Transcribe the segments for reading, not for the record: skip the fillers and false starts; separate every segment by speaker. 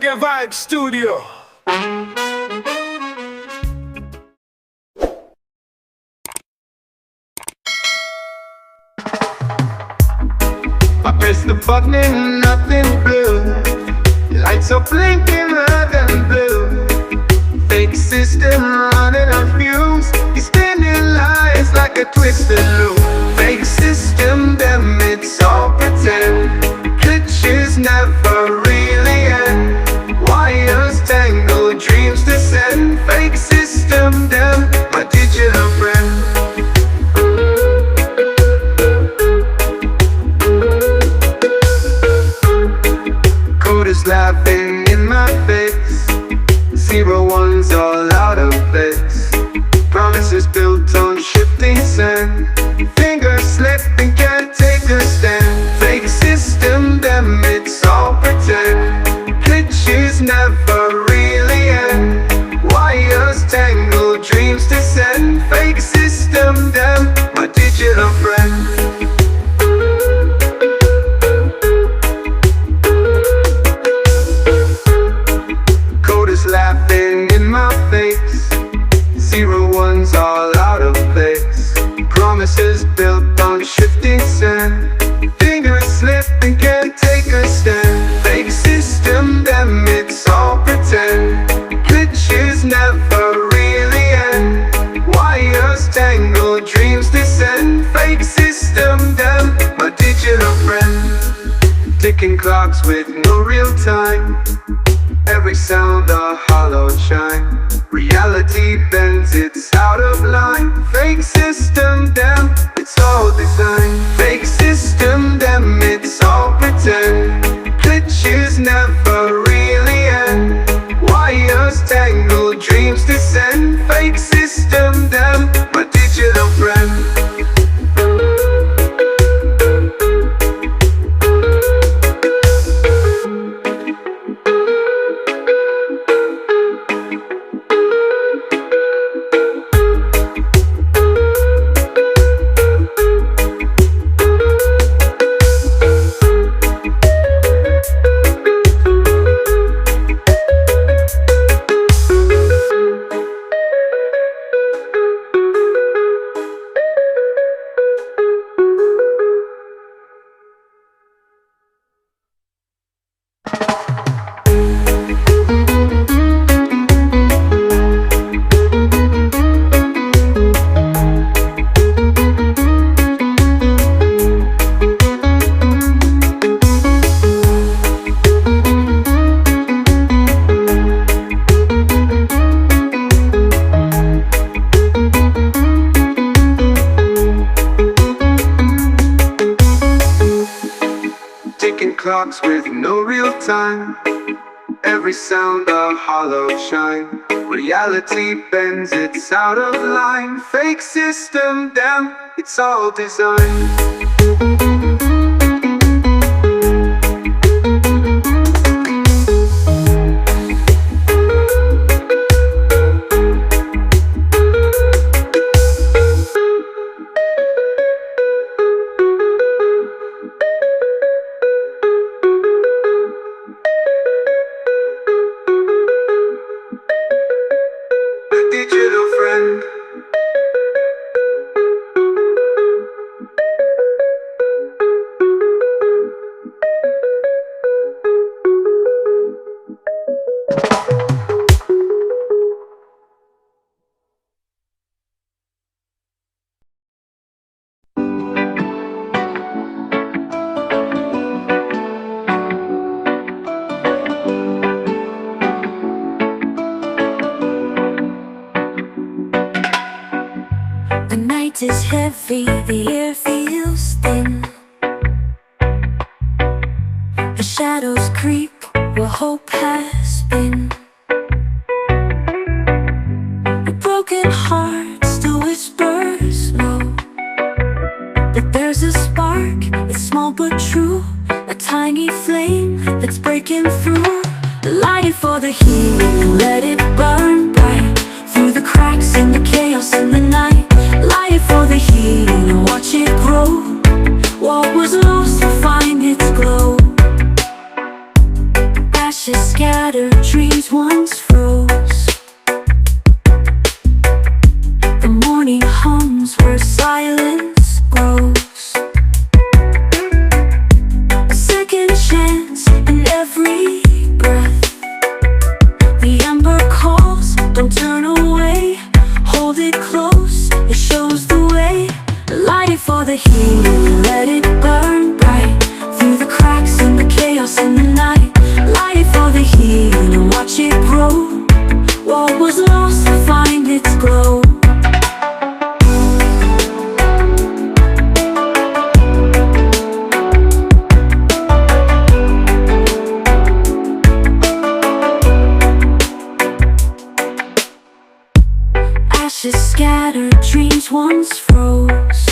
Speaker 1: Reggae Vibe Studio.
Speaker 2: I press the button and nothing blue. Lights are blinking red and blue. Fake system running on fumes. He's spinning lies like a twisted loop. Fake system, them it's all pretend. Glitches never really end. Wires tangle, dreams descend. Fake system, them my digital friend. Coders laughing in my face. 0-1's all out of place. Promises built on shifting sand. Fingers slip and can't take a stand. Fake system, them it's all pretend. Glitches never really end. Wires tangle, dreams descend. Fake system, them my digital friend. Laughing in my face. 0-1's all out of place. Promises built on shifting sand. Fingers slip and can't take a stand. Fake system, them it's all pretend. Glitches never really end. Wires tangle, dreams descend. Fake system, them my digital friend. Ticking clocks with no real time. Every sound a hollow chime. Reality bends, it's out of line. Fake system, them, it's all design. Fake system, them, it's all pretend. Glitches never really end. Wires tangle, dreams descend. Fake system, them, my digital friend. Clocks with no real time. Every sound a hollow chime. Reality bends, it's out of line. Fake system, damn, it's all designed. Digital friend.
Speaker 3: The night is heavy, the air feels thin. The shadows creep where hope has been. A broken heart still whispers low, but there's a spark, it's small but true. A tiny flame that's breaking through. Light it for the healing, let it burn bright through the cracks in the chaos in the night. Light it for the healing and watch it grow. What was lost will find its glow. Ashes scattered dreams once froze. The morning hums where silence grows. A second chance in every breath. The ember calls, don't turn away. Hold it close, it shows the way. Light it for the heat, let it burn bright. Through the cracks and the chaos in the night. Light it for the heat and watch it grow. What was lost will find its glow. Ashes scattered, dreams once froze.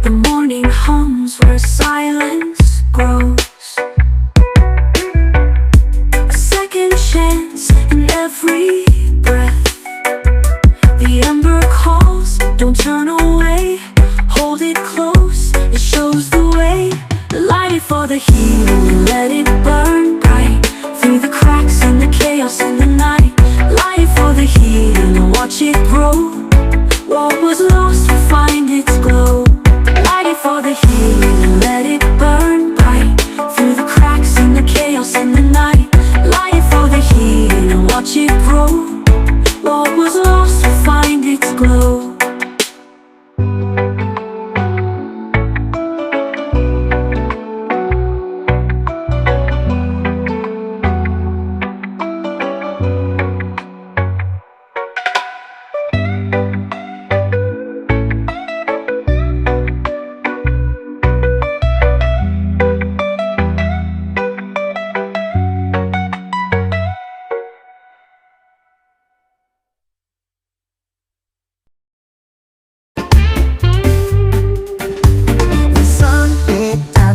Speaker 3: The morning hums where silence grows. A second chance in every breath. The ember calls, don't turn away. Hold it close, it shows the way. Light it for the heat and let it burn bright. Through the cracks and the chaos in the night. Light it for the heat and watch it grow. What was lost will find its glow. Light it for the heat and let it burn bright. Through the cracks and the chaos in the night. Light it for the heat and watch it grow. What was lost will find its glow.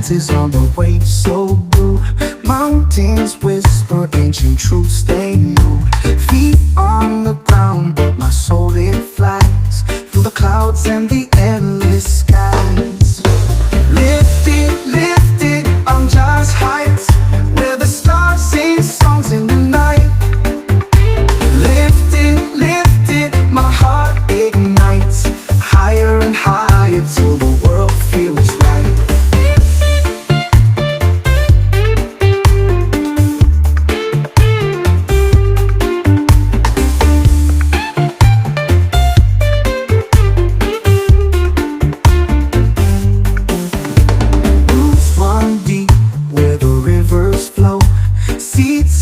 Speaker 1: Is on the way, so blue. Mountains whisper ancient truths they knew. Feet on the ground, but my soul it flies through the clouds and the endless skies. Lifted on just heights, where the stars sing songs in the night. Lifted, my heart ignites higher and higher till the world feels right.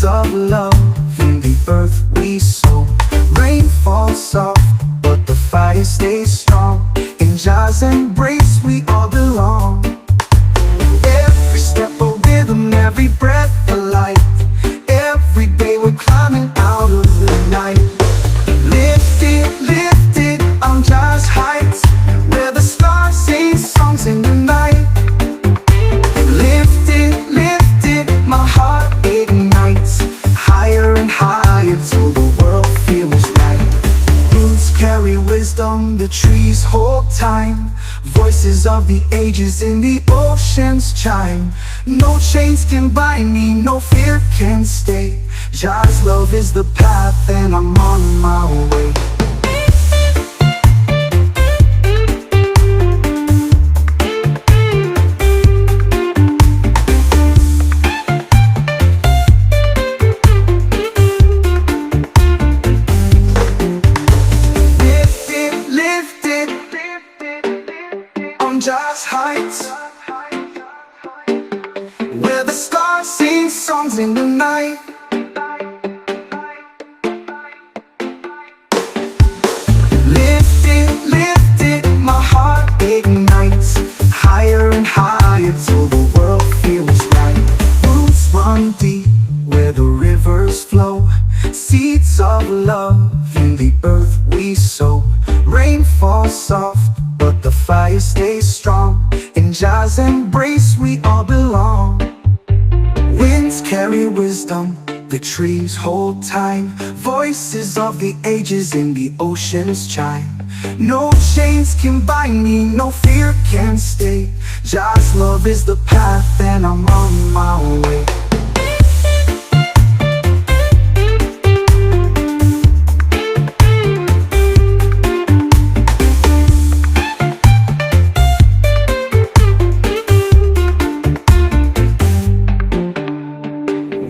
Speaker 1: Of love in the earth we sow. Rain falls soft, but the fire stays strong. In Jah's embrace we all belong. Every step a rhythm, every breath a light. Every day we're climbing out of the night. Lifted on Jah's heights, where the stars sing songs in the night. Lifted, my heart ignites higher and higher till the world feels right. Roots carry wisdom, the trees hold time. Voices of the ages in the oceans chime. No chains can bind me, no fear can stay. Jah's love is the path and I'm on my way. Jah's heights, where the stars sing songs in the night. Lifted, my heart ignites higher and higher till the world feels right. Roots run deep where the rivers flow. Seeds of love in the earth we sow. Rain falls soft, but the fire stays strong. In Jah's embrace we all belong. Winds carry wisdom, the trees hold time. Voices of the ages in the ocean's chime. No chains can bind me, no fear can stay. Just love is the path and I'm on my way.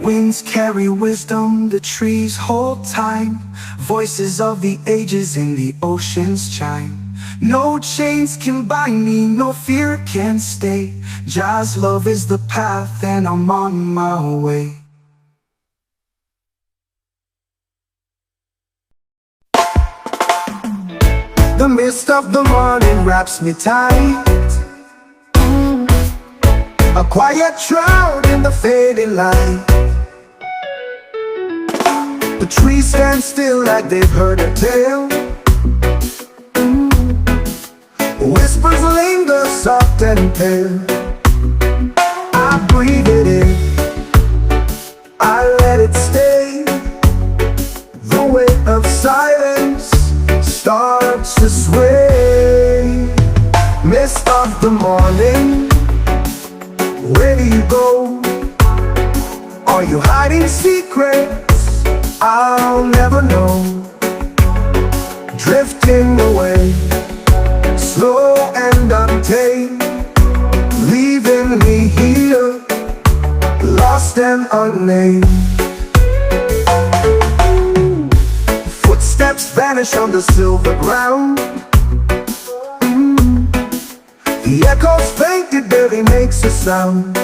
Speaker 1: Winds carry wisdom, the trees hold time. Voices of the ages in the ocean's chime. No chains can bind me, no fear can stay. Just love is the path and I'm on my way. The mist of the morning wraps me tight. A quiet shroud in the fading light. The trees stand still like they've heard a tale. Whispers linger soft and pale. I breathe it in, I let it stay. The weight of silence starts to sway. Mist of the morning, where do you go? Are you hiding secrets I'll never know? Drifting away, slow and untamed, leaving me here, lost and unnamed. Footsteps vanish on the silver ground. The echoes faint, it barely makes a sound.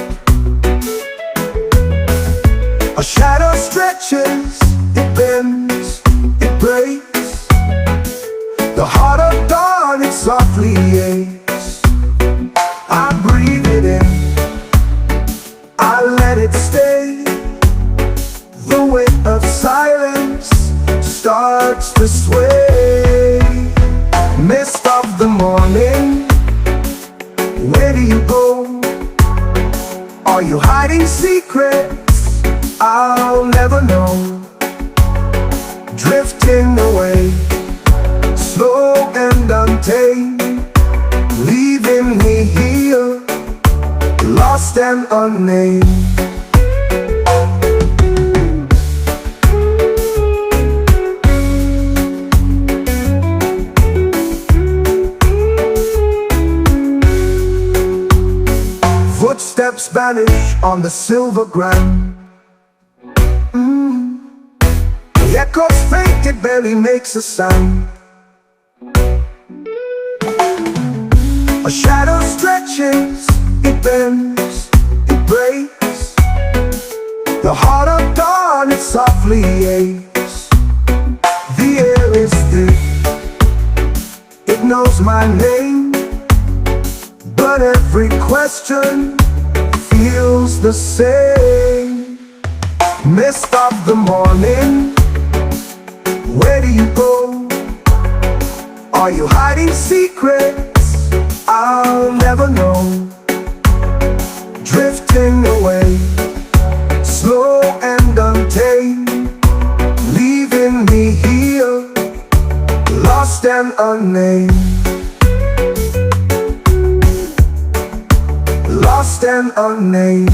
Speaker 1: A shadow stretches, it bends, it breaks. The heart of dawn, it softly aches. I breathe it in, I let it stay. The weight of silence starts to sway. Mist of the morning, where do you go? Are you hiding secrets I'll never know? Drifting away, slow and untamed, leaving me here, lost and unnamed. Footsteps vanish on the silver ground. The echoes faint, it barely makes a sound. A shadow stretches, it bends, it breaks. The heart of dawn, it softly aches. The air is thick, it knows my name, but every question feels the same. Mist of the morning, where do you go? Are you hiding secrets I'll never know? Drifting away, slow and untamed, leaving me here, lost and unnamed. Lost and unnamed.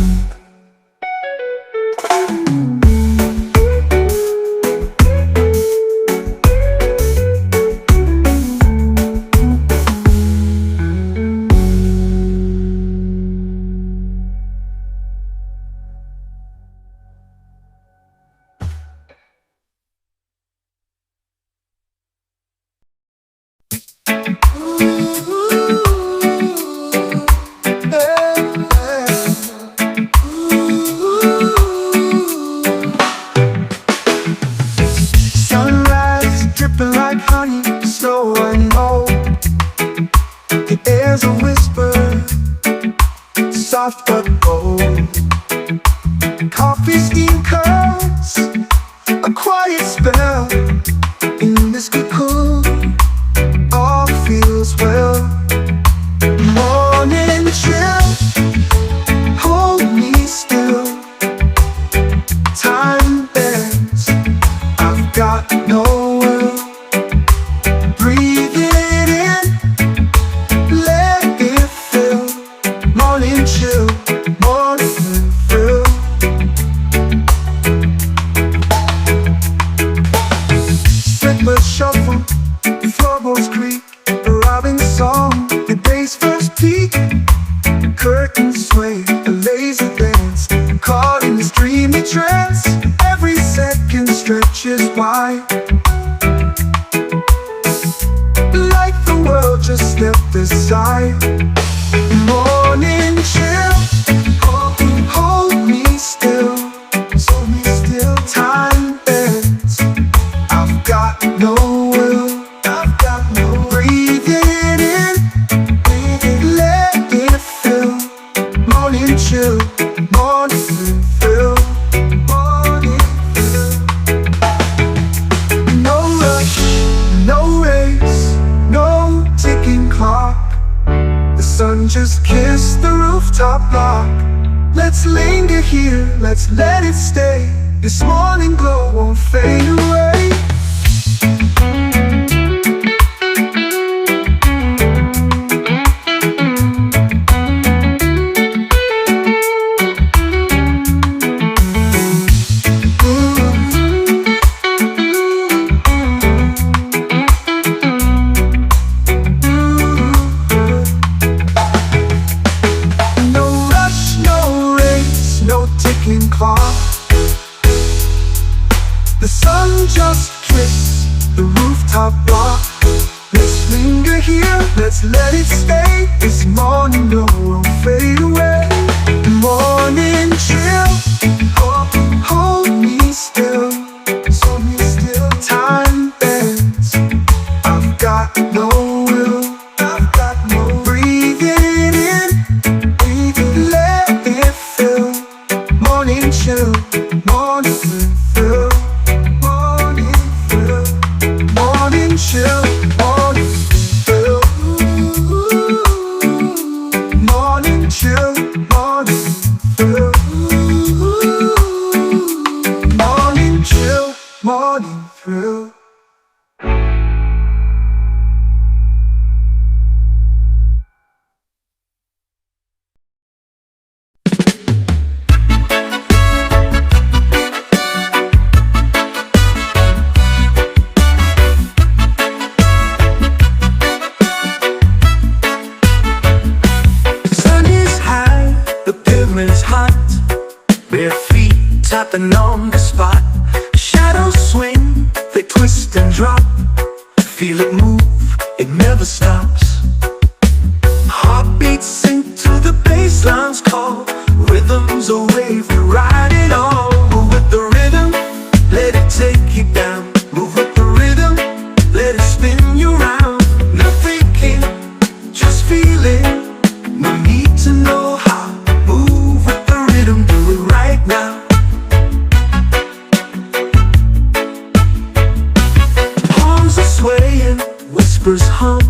Speaker 1: Soft but bold, coffee steam curls, a quiet spell. In this cocoon, all feels well. Morning chill, hold me still. Time let's let it stay. This morning glow won't fade away. The sun just kissed the rooftop block. Let's linger here, let's let it stay. This morning glow won't fade away. Morning chill, hold me still, hold me still. Time bends, I've got no will, I've got no. Breathing in, breathing, let it fill. Morning chill, morning fill. Chill, morning fill. Morning chill, morning fill. Morning chill, morning thrill.
Speaker 4: Is hot, bare feet tapping on the spot. Shadows swing, they twist and drop. Feel it move, it never stops. Heartbeats sink to the bassline's call. Rhythms a wave, we ride it all. Move with the rhythm, let it take you down. Move with the rhythm, let it spin you round. No thinking, just feeling. No need to know how. Do it right now. Palms are swaying, whispers hum.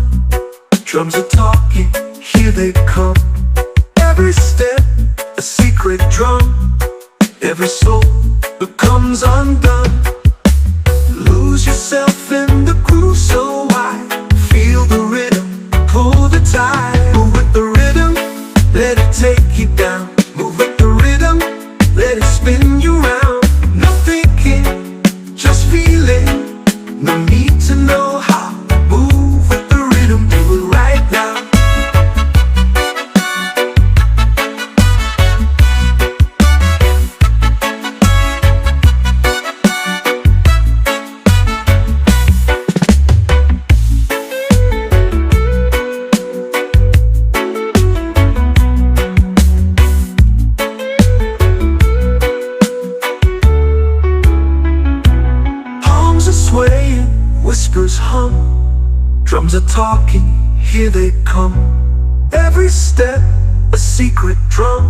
Speaker 4: Drums are talking, here they come. Every step, a secret drum. Every soul becomes undone. Lose yourself in the groove so wide. Feel the rhythm, pull the tide. Move with the rhythm, let it take you down. Move with the rhythm, let it spin you round. No thinking, just feeling. No need to know how. Move with the rhythm, do it right now. Whispers hum, drums are talking, here they come. Every step, a secret drum.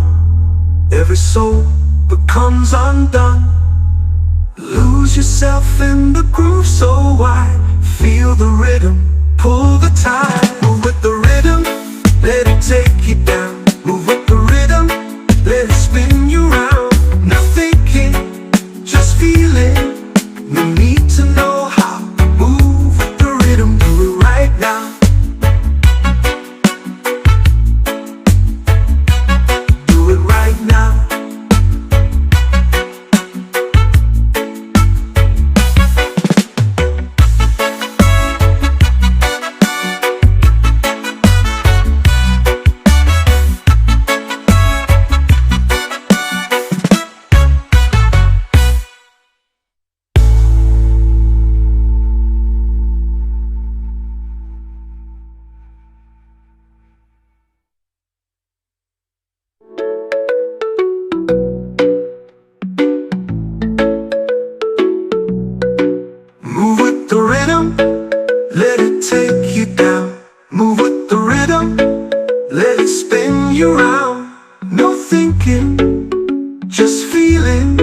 Speaker 4: Every soul becomes undone. Lose yourself in the groove so wide. Feel the rhythm, pull the tide. Move with the rhythm, let it take you down. Move with the rhythm, let it spin you round. No thinking, just feeling. No need to know how. Move with the rhythm, do it right now. Do it right now. Let it take you down. Move with the rhythm, let it spin you round. No thinking, just feeling.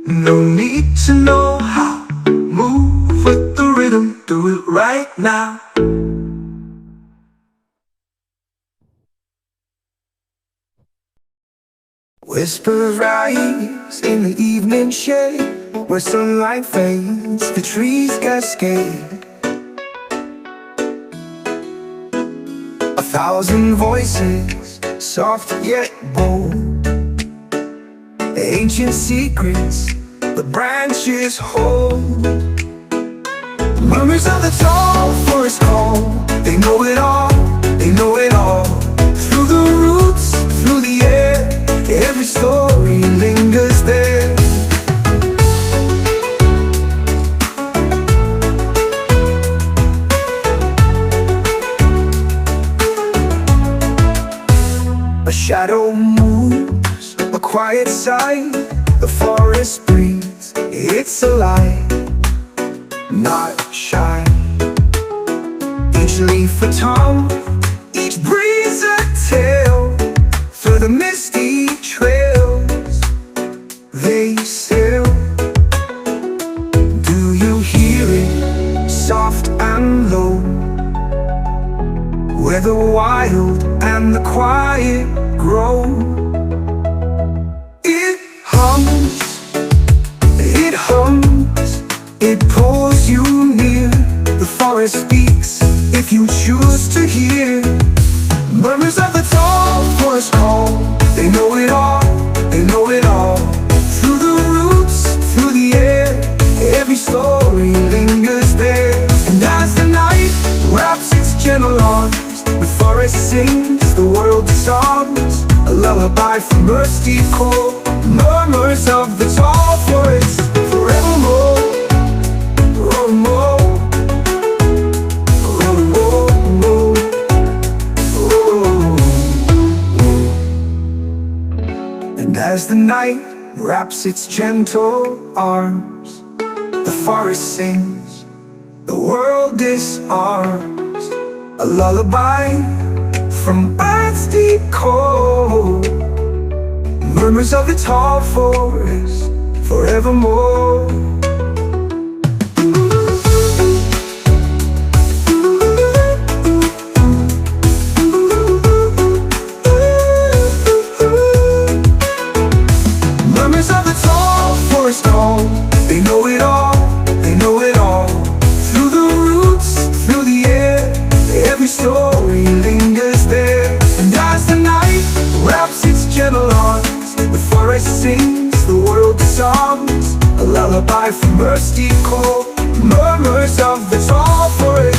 Speaker 4: No need to know how. Move with the rhythm, do it right now.
Speaker 1: Whispers rise in the evening shade, where sunlight fades, the trees cascade. A thousand voices, soft yet bold, ancient secrets the branches hold. Murmurs of the tall forest call, they know it all, they know it all. Through the roots, through the air, every story lingers there. A shadow moves, a quiet sight, the forest breathes, it's alive, not shy. Each leaf a tongue, each breeze a tale. Through the misty trails they sail. Do you hear it, soft and low, where the wild and the quiet grow? It hums, it hums, it pulls you near. The forest speaks if you choose to hear. Murmurs of the tall forest call, they know it all, they know it all. Through the roots, through the air, every story lingers there. And as the night wraps its gentle arms, the forest sings, the world disarms, a lullaby from earth's deep core. Murmurs of the tall forest, forevermore. Oh, more. And as the night wraps its gentle arms, the forest sings, the world disarms, a lullaby from earth's deep core. Murmurs of the tall forest, forevermore. Murmurs of the tall forest call, they know it all, they know it all. Through the roots, through the air, every story lingers there. And as the night wraps its gentle arms, the forest sings, the world disarms, a lullaby from earth's deep core. Murmurs of the tall forest.